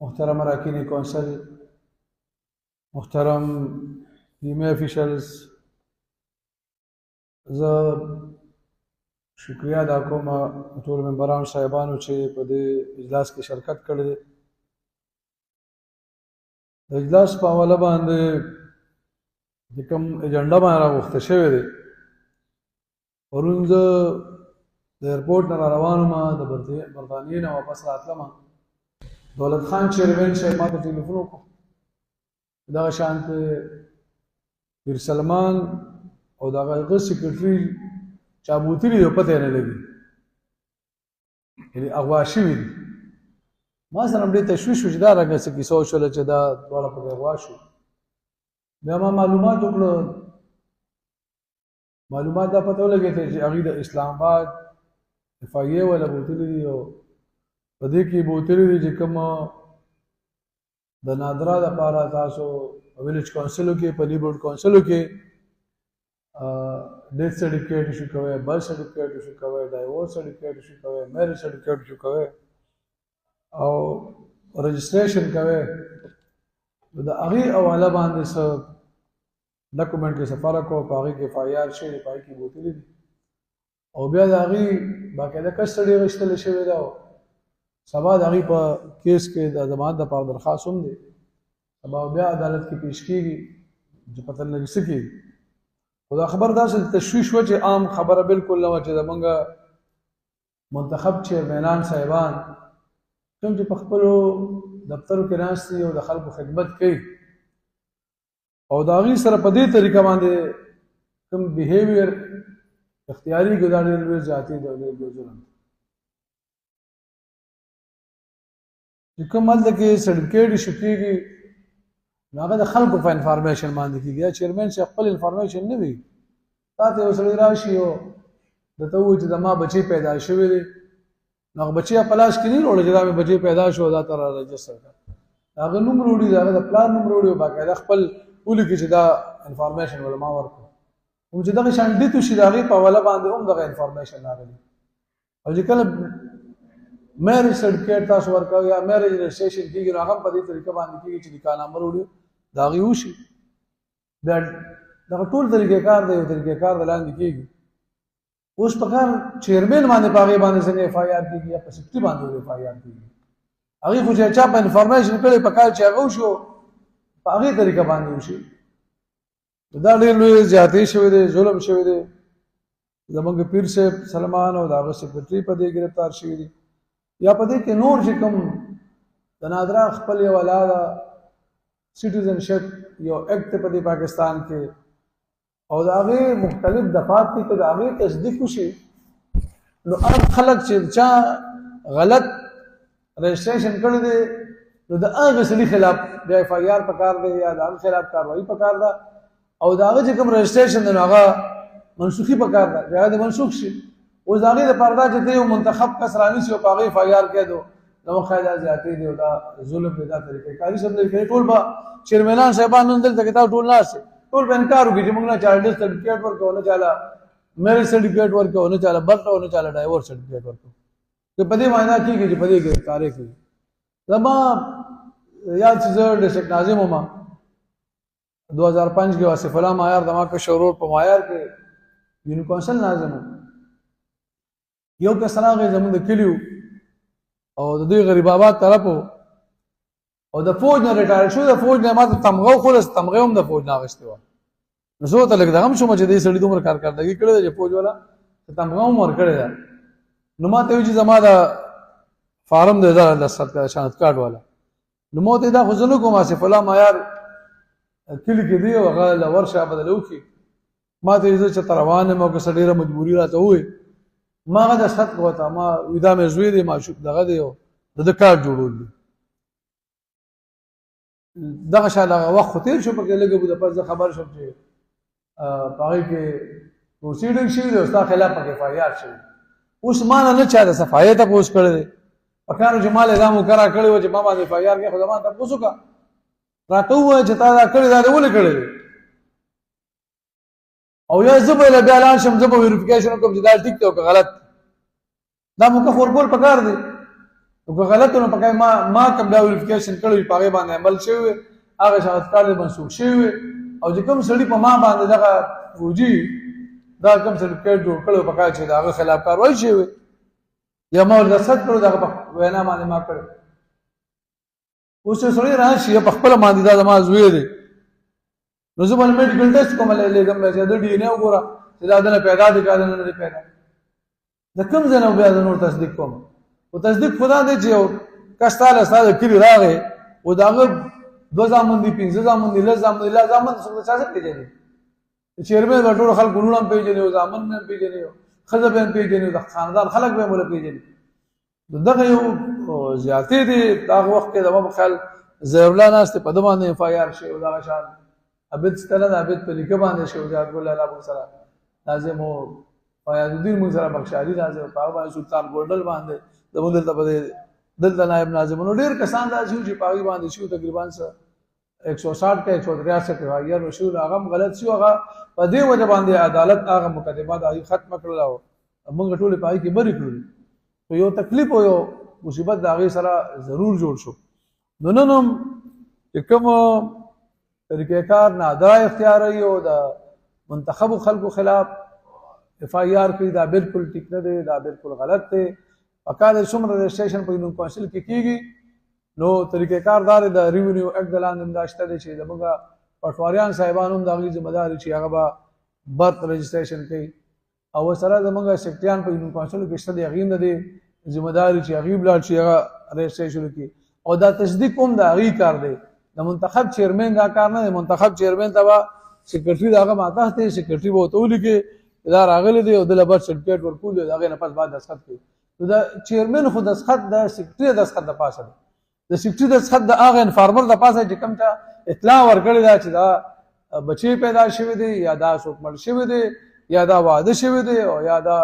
محترم اراکین کونسل، محترم ټیمي افیشلز، زه شکریه ادا کوم ټول ممبرانو صاحبانو چې په دې اجلاس کې شرکت کړی دی. د اجلاس په حواله باندې چې کوم ایجنډا باندې راغوښته شوی دی، پرون زه د ایرپورټ نه روان وم، د برطانیې نه واپس راتلم. دولت خان چیرمین صاحب ما ته ټلیفون وکړو، دغه شانته پیر سلمان او دغه سیکرټري چا بوتلي دی پته یې نه لګي، یعنې اغوا شوي دي. ما سره هم ډېر تشویش و چې دا رنګه څه کیسه وشوله چې دا دواړه پکې اغوا شو. بیا ما معلومات وکړه، معلومات دا پته ولګېده چې هغوی د اسلام آباد FIA والا بوتلي دي، او په دې کې بوتلي دي چې کوم د نادرا دپاره تاسو په ویلیج کونسلو کې، په نیبرهوډ کونسلو کې ډیث سرټیفکیټ ایشو کوئ، برث سرټیفکیټ ایشو کوئ، ډایورس سرټیفکیټ ایشو کوئ، میریج سرټیفکیټ ایشو کوئ او رجسټریشن کوئ. نو د هغې حواله باندې څه ډاکومنټ کې څه فرق و، په هغې کې FIR شوی دی، په هغې کې بوتلي دي، او بیا د هغې باقاعده کسټډي اخیستلی شوې ده، او سبا د هغې په کیس کې د ضمانت دپاره درخواست هم دی، سبا بیا عدالت کې پیش کېږي چې پته نه لګي څه کېږي. خو دا خبر داسې تشویش وه چې عام خبره بالکل نه وه چې زمونږ منتخب چیرمینان صاحبان کوم چې په خپلو دفترو کې ناست دي او د خلکو خدمت کوي، او د هغې سره په دې طریقه باندې کوم بیهیویر اختیاري کړي، دا ډېر لوی زیاتي دی او ډېر لوی ظلم دی. چې کوم هلته کې سرټیفکیټ ایشو کېږي نو هغه د خلکو په انفارمیشن باندې کېږي. یا چیرمین صاحب خپل انفارمیشن نه وي، تا ته یو سړی راشي او درته ووایي چې زما بچی پیدا شوی دی، نو هغه بچی په لاس کې نه وروړي چې دا مې بچی پیدا شو، دا ته را رجسټر کړه، د هغه نوم وروړي، د هغه د پلار نوم وروړي، او باقاعده خپل ولیکي چې دا انفارمیشن ول ما ورکړو. هم چې دغه شان ډیت وشي د هغې په حواله باندې هم دغه انفارمیشن راغلي، او چې کله میریج سرټیفکیټ تاسو ورکوئ یا میریج رجسټریشن کېږي نو هغه هم په دې طریقه باندې کېږي چې نکاح نامه وروړي د هغې وشي. بیا دغه ټول طریقې کار دی، یو طریقې کار د لاندې کېږي. اوس په کار چیرمین باندې په هغې باندې څنګه FIR کېږي یا په سیکرټري باندې FIR کېږي. هغې خو چې چا په انفارمیشن کړی په کار چې هغه وشو په هغې طریقه باندې وشي. دا ډېر لوی زیاتې شوی دی، ظلم شوی دی. زمونږ پیر صاحب سلمان او د هغه سیکرټري په دې ګرفتار شوي دي، یا په دې کې نور چې کوم د نادرا خپل یو الاده سټیزنشپ یو ایکټ په دې پاکستان کې، او د هغې مختلف دفعات دي که د هغې تصدیق وشي نو هر خلک چې چا غلط رجسټریشن کړی دی نو د هغه سړي خلاف بیا FIR پکار دی یا د هغه خلاف کاروایي پکار ده، او د هغه چې کوم رجسټریشن دی نو هغه منسوخي پکار ده، بیا هغه د منسوخ شي. اوس د هغې دپاره دا چې ته یو منتخب کس رانیسي او په هغې FIR کېدو نو ښایي دا زیاتې دی او دا ظلم دی، دا طریقې کاري سم دی. ټول به چیرمینان صاحبان نن دلته کتاب ټول ناست دی، ټول به انکار وکړي چې موږ نه چاله ډیث سرټیفکیټ ورکوو، نه چاله میریج سرټیفکیټ ورکوو، نه چاله برث او نه چاله ډایورس سرټیفکیټ ورکوو. که په دې معنا کېږي چې په دې ګرفتارۍ کوي. زما یاد چې زه ډسټرکټ ناظم وم 2005 کې، واصف الله معیار زما کشر ورور په معیار کې یوني کونسل ناظم وم. یو کس راغی زمونږ د کلي او د دوی غریب آباد طرف و، او د فوج نه ریټایر شو، د فوج نه ما ته تمغه وخوړه، تمغه هم د فوج نه اخیستې وه. نو زه ورته لږ دغه هم شوم چې دې سړي دومره کارکردګي کړې ده چې فوج والا تمغه هم ورکړې ده. نو ما ته وایي چې زما د فارم دی دا د شناخت کارډ والا. نو ما ورته دا خو زه نه کوم، آصف الله معیار کلي کې دی او هغه له ورشه بدله وکړي. ما ته وایي زه چېرته روان یم او که څه ډېره مجبوري راته ووایي ما هغه دستخط وکړه، ما وایي دا مې زوی دی معشوق دغه دی او د ده کارډ جوړول دي. دغه شان هغه وخت خو تېر شو، پکې لږه بوده پس زه خبر شوم چې په هغې کې پروسیډنګ شوي دی او ستا خلاف پکې FIR شوي. اوس ما نه چا د صفایۍ تپوس کړی دی، په کار چې ما له دا مقرره کړی وه چې ما باندې FIR کوې، خو زما تپوس وکړه، راته ووایه چې تا دا کړی دا دې ولې کړی دی، او یا زه به یې بیا لاړ شم، زه به ویریفیکیشن وکړم چې دا ټیک دی او که غلط. دا موقف ورکول پکار دی. نو که غلط نو پکې ما کوم دا ویریفیکیشن کړی په هغه باندې عمل شوی هغه شهادت کارت منسوخ شوی او چې کوم سړي په ما باندې دغه فوجي دا کوم سرټیفیکیټ جوړ کړو پکې چې دا هغه خلاف کاروایی شوی یا ما رسد کړو دغه وینا باندې ما کړ اوس سړی راشي په خپل باندې دا زما زوی دی نو زه باندې میډیکل ټیسټ کوم لګم چې د ډي ان اے وګوره چې دا دنه پیدا دي کاله نه پیدا د کوم ځای نه بیا نور تصدیق کوم او تصدیق خدا دی چې کستاله ساده کړی راغی او داغه دو زامن دي پنځه زامن دي لږ زامن دي لا زامن څه څه پیژني چیرمن ټول خلک ګورم پیژني او زامن نه پیژني خزه به پیژني د خاندان خلک به مولا پیژني دغه یو زیاتې دي دا وخت کې د مو خیال زیرلا ناست په دمانه اف آی آر شي او دا شان عبد ستلن عبد په لیکه باندې شو زیات ګل الله ابو سلام لازم او فیاض الدین موږ سره بخشالي لازم په باندې سلطان ګوردل باندې د مونږ دلته دلته نائب ناظم نو ډیر کسان دا چې په باندې شو تقریبا 160 کا 163 وایا نو شو هغه غلط شو هغه په دې وجه باندې عدالت هغه مقدمات هغه ختم کړل او موږ ټول پای کې بری کړل تو یو تکلیف او یو مصیبت دا هغه سره ضرور جوړ شو نن کوم طریقې کار نادرا اختیار یو د منتخب خلکو خلاف اف آی آر کوي دا بالکل ټیک نه دی دا بالکل غلط دی اکاله څومره رجسټریشن په یونین کونسل کې کیږي نو طریقې کاردار د ریونیو اکټ د لاندې داشته دي چې دغه پټواریان صاحبانو د غوښتنې ذمہ داری چې هغه به برت رجسټریشن کوي او سره زمونږ سیکریټریان په یونین کونسل کې شته دی غیم د ذمہ داری چې غیب لاړ شي هغه رجسټریشن کوي او دا تصدیق هم د غی کار دی د منتخب چیرمن دا کار نه دی منتخب چیرمن ته سیکریټری داغه ماته ته سیکریټری وو ته ولیکي دا راغلی دی او د لبر سرټیفیکټ ورکول دی هغه نه پس بعد دسخط کوي دا چیرمن خو دسخط د سیکریټری دسخط د پاسه د سیکریټری دسخط د هغه انفارمر د پاسه چې کوم ته اطلاع ورکړی دا چې دا بچی پیدا شوی دی یا دا څوک مړ شوی دی یا دا واده شوی دی او یا دا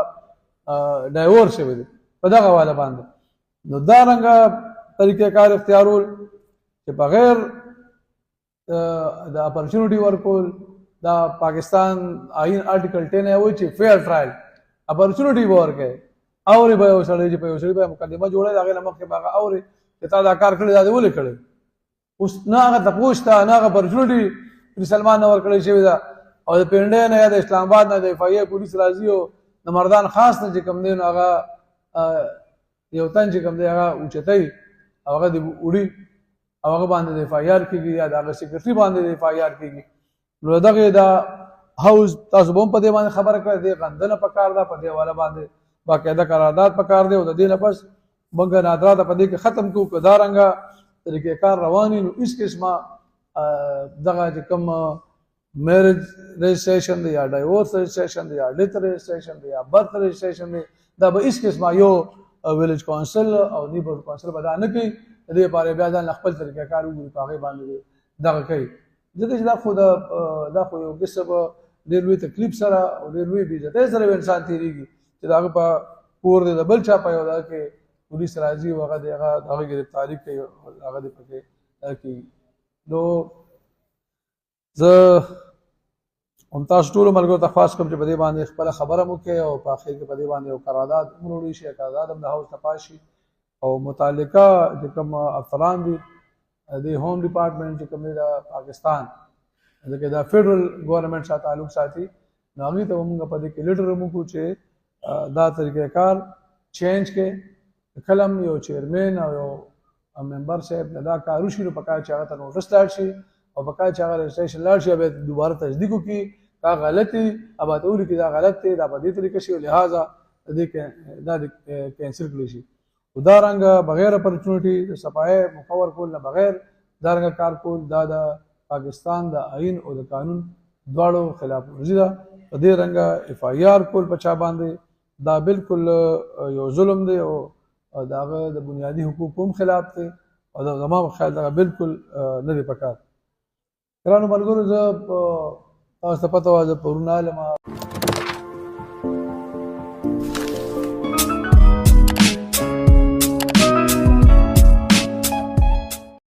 ډایور شوی دی په دغه حواله باندې نو دا رنګه طریقې کار اختیارول چې بغیر د اپورچونټي ورکول دا پاکستان آئین آرټیکل 10 وایي چې فیر ټرایل اپورچونټي ورکړي اوري به وسړي چې په وسړي به مقدمه جوړه دا غیر مخکې باغه اوري چې تا دا کار کړی دا ولې کړی اوس نه هغه تاسو ته نه هغه اپورچونټي سلمان نور کړی شوی دا او د پینډه نه یا د اسلام آباد نه د اف آی پولیس راځي او د مردان خاص نه چې کوم دی هغه یو تن چې کوم دی هغه اوچتای هغه د وړي هغه باندې د اف آی آر کیږي یا د سیکریټری باندې د اف آی آر کیږي نو دغه دا هاوس تاسو هم په دې باندې خبره کړئ د غندنه په کار دا په دې والا باندې باقاعده قرارداد پکار دی او د دې نه پس بنګ نادرا د پدې کې ختم کو کدارنګا طریقې کار رواني نو اس قسمه دغه چې کوم میرج رجسټریشن دی یا ډایورس رجسټریشن دی یا ډیث رجسټریشن دی یا برت رجسټریشن دی دا به اس قسمه یو ویلیج کونسل او نیبر کونسل بدا نه کوي دې لپاره بیا ځان خپل طریقې کار وګوري په هغه باندې دغه کوي ځکه چې دا خو دا خو یو کسب ډېر لوی تکلیف سره او ډېر لوی بې عزتۍ سره انسان تیریږي چې دا په پور دی د بل چا په یو دا کې پولیس راځي او هغه دغه گرفتاری کوي هغه د پکې کوي نو زه هم تاسو ټول ملګرو ته خاص کوم چې په دې باندې خپل خبره مو کوي او په اخر کې په دې باندې یو قرارداد وروړي شي قرارداد هم د هاوس تپاشي او متعلقه چې کوم افسران دي د هوم ډپارټمنټ چې کوم د پاکستان دغه د فدرل ګورنمنت سره تعلق ساتي نو هغه ته موږ په دې کې لیټر مو کو چې دا طریقې کار چینج کې کلم یو چیرمن او یو ممبر صاحب دا کارو شي په کار چې هغه ته نوټس لاړ شي او په کار چې هغه رجسټریشن لاړ شي به دوباره تصدیق وکړي دا غلطي ابا ته ولي کې دا غلط دی دا په دې طریقې شي لہذا دې کې دا کینسل کړی شي دا رنګ بغیر اپورچونټي د صفای مخور کول نه بغیر دا رنګ کار کول دا د پاکستان د آئین او د قانون دواړو خلاف ورزي ده په دې رنګ اف آی آر کول په چا باندې دا بالکل یو ظلم دی او داغه د بنیادی حقوقو خلاف دی او دا زموږ خیال دا بالکل نه دی پکار ګرانو ملګرو زه تاسو ته پته وه زه پرون عالمه